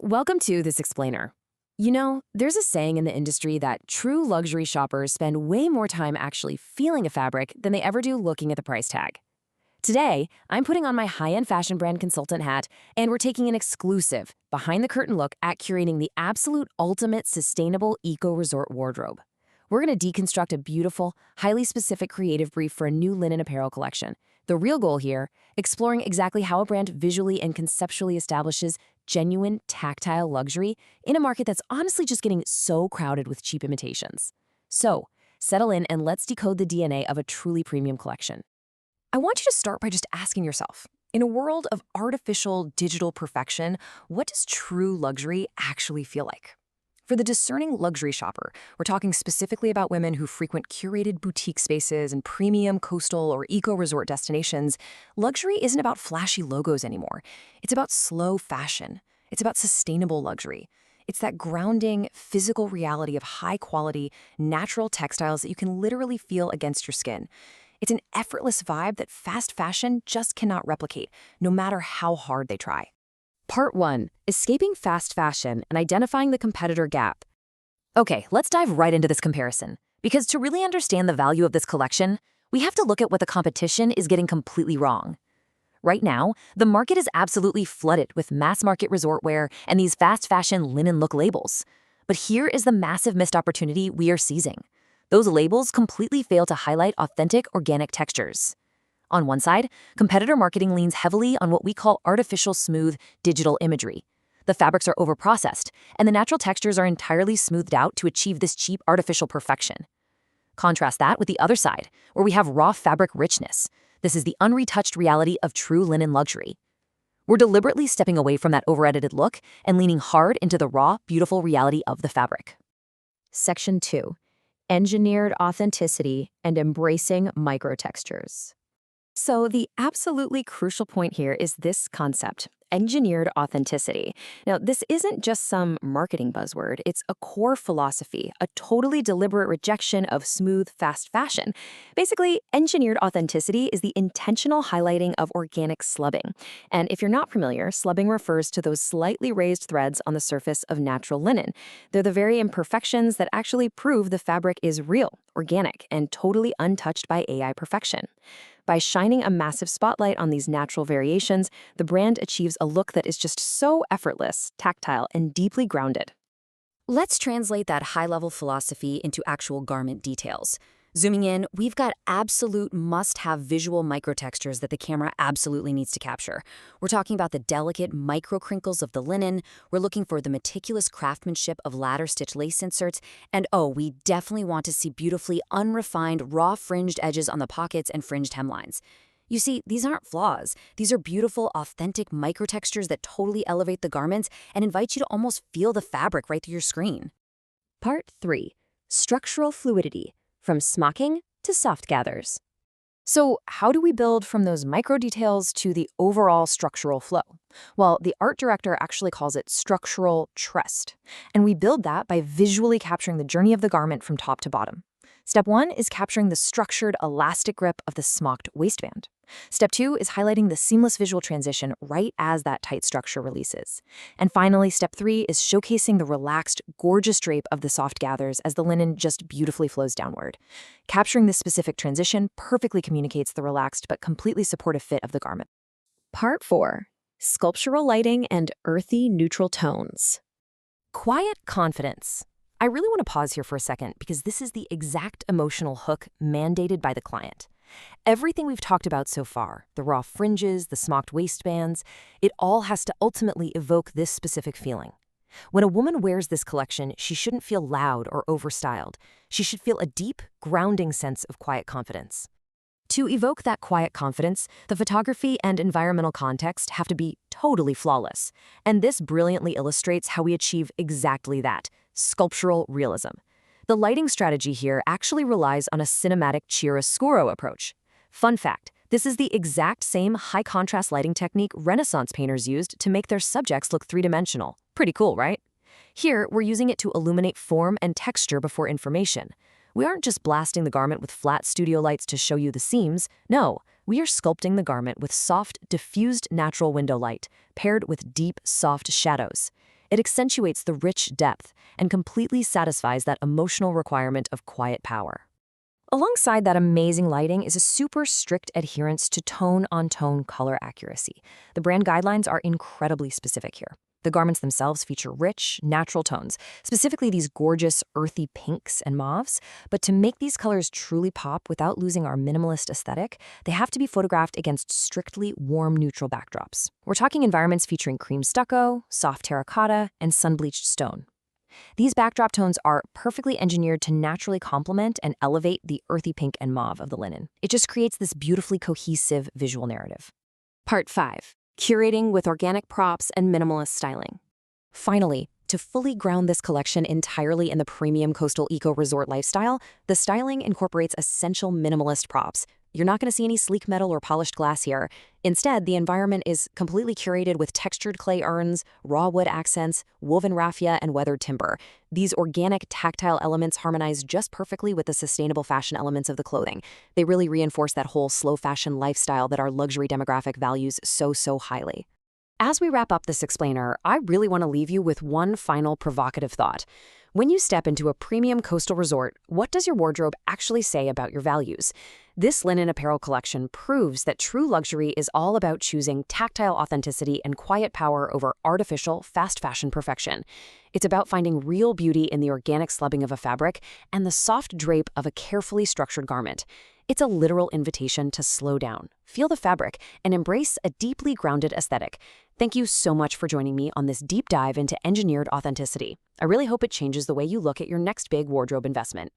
Welcome to This Explainer. You know, there's a saying in the industry that true luxury shoppers spend way more time actually feeling a fabric than they ever do looking at the price tag. Today, I'm putting on my high-end fashion brand consultant hat, and we're taking an exclusive, behind-the-curtain look at curating the absolute ultimate sustainable eco-resort wardrobe. We're going to deconstruct a beautiful, highly specific creative brief for a new linen apparel collection. The real goal here, exploring exactly how a brand visually and conceptually establishes genuine, tactile luxury in a market that's honestly just getting so crowded with cheap imitations. So, settle in and let's decode the DNA of a truly premium collection. I want you to start by just asking yourself, in a world of artificial digital perfection, what does true luxury actually feel like? For the discerning luxury shopper, we're talking specifically about women who frequent curated boutique spaces and premium coastal or eco-resort destinations. Luxury isn't about flashy logos anymore. It's about slow fashion. It's about sustainable luxury. It's that grounding, physical reality of high-quality, natural textiles that you can literally feel against your skin. It's an effortless vibe that fast fashion just cannot replicate, no matter how hard they try. Part 1. Escaping fast fashion and identifying the competitor gap. Okay, let's dive right into this comparison. Because to really understand the value of this collection, we have to look at what the competition is getting completely wrong. Right now, the market is absolutely flooded with mass-market resort wear and these fast fashion linen look labels. But here is the massive missed opportunity we are seizing. Those labels completely fail to highlight authentic, organic textures. On one side, competitor marketing leans heavily on what we call artificial smooth digital imagery. The fabrics are overprocessed, and the natural textures are entirely smoothed out to achieve this cheap artificial perfection. Contrast that with the other side, where we have raw fabric richness. This is the unretouched reality of true linen luxury. We're deliberately stepping away from that over-edited look and leaning hard into the raw, beautiful reality of the fabric. Section 2. Engineered authenticity and embracing microtextures. So the absolutely crucial point here is this concept, engineered authenticity. Now, this isn't just some marketing buzzword. It's a core philosophy, a totally deliberate rejection of smooth, fast fashion. Basically, engineered authenticity is the intentional highlighting of organic slubbing. And if you're not familiar, slubbing refers to those slightly raised threads on the surface of natural linen. They're the very imperfections that actually prove the fabric is real, organic, and totally untouched by AI perfection. By shining a massive spotlight on these natural variations, the brand achieves a look that is just so effortless, tactile, and deeply grounded. Let's translate that high-level philosophy into actual garment details. Zooming in, we've got absolute must-have visual microtextures that the camera absolutely needs to capture. We're talking about the delicate micro-crinkles of the linen, we're looking for the meticulous craftsmanship of ladder-stitch lace inserts, and oh, we definitely want to see beautifully unrefined, raw fringed edges on the pockets and fringed hemlines. You see, these aren't flaws. These are beautiful, authentic microtextures that totally elevate the garments and invite you to almost feel the fabric right through your screen. Part 3. Structural fluidity. From smocking to soft gathers. So how do we build from those micro details to the overall structural flow? Well, the art director actually calls it structural trust. And we build that by visually capturing the journey of the garment from top to bottom. Step 1 is capturing the structured elastic grip of the smocked waistband. Step 2 is highlighting the seamless visual transition right as that tight structure releases. And finally, step 3 is showcasing the relaxed, gorgeous drape of the soft gathers as the linen just beautifully flows downward. Capturing this specific transition perfectly communicates the relaxed but completely supportive fit of the garment. Part 4. Sculptural lighting and earthy neutral tones. Quiet confidence. I really want to pause here for a second because this is the exact emotional hook mandated by the client. Everything we've talked about so far, the raw fringes, the smocked waistbands, it all has to ultimately evoke this specific feeling. When a woman wears this collection, she shouldn't feel loud or overstyled. She should feel a deep, grounding sense of quiet confidence. To evoke that quiet confidence, the photography and environmental context have to be totally flawless. And this brilliantly illustrates how we achieve exactly that, sculptural realism. The lighting strategy here actually relies on a cinematic chiaroscuro approach. Fun fact, this is the exact same high-contrast lighting technique Renaissance painters used to make their subjects look three-dimensional. Pretty cool, right? Here, we're using it to illuminate form and texture before information. We aren't just blasting the garment with flat studio lights to show you the seams. No, we are sculpting the garment with soft, diffused natural window light, paired with deep, soft shadows. It accentuates the rich depth and completely satisfies that emotional requirement of quiet power. Alongside that amazing lighting is a super strict adherence to tone-on-tone color accuracy. The brand guidelines are incredibly specific here. The garments themselves feature rich, natural tones, specifically these gorgeous, earthy pinks and mauves. But to make these colors truly pop without losing our minimalist aesthetic, they have to be photographed against strictly warm, neutral backdrops. We're talking environments featuring cream stucco, soft terracotta, and sun-bleached stone. These backdrop tones are perfectly engineered to naturally complement and elevate the earthy pink and mauve of the linen. It just creates this beautifully cohesive visual narrative. Part 5. Curating with organic props and minimalist styling. Finally, to fully ground this collection entirely in the premium coastal eco-resort lifestyle, the styling incorporates essential minimalist props. You're not going to see any sleek metal or polished glass here. Instead, the environment is completely curated with textured clay urns, raw wood accents, woven raffia, and weathered timber. These organic, tactile elements harmonize just perfectly with the sustainable fashion elements of the clothing. They really reinforce that whole slow fashion lifestyle that our luxury demographic values so highly. As we wrap up this explainer, I really want to leave you with one final provocative thought. When you step into a premium coastal resort, what does your wardrobe actually say about your values? This linen apparel collection proves that true luxury is all about choosing tactile authenticity and quiet power over artificial, fast fashion perfection. It's about finding real beauty in the organic slubbing of a fabric and the soft drape of a carefully structured garment. It's a literal invitation to slow down, feel the fabric, and embrace a deeply grounded aesthetic. Thank you so much for joining me on this deep dive into engineered authenticity. I really hope it changes the way you look at your next big wardrobe investment.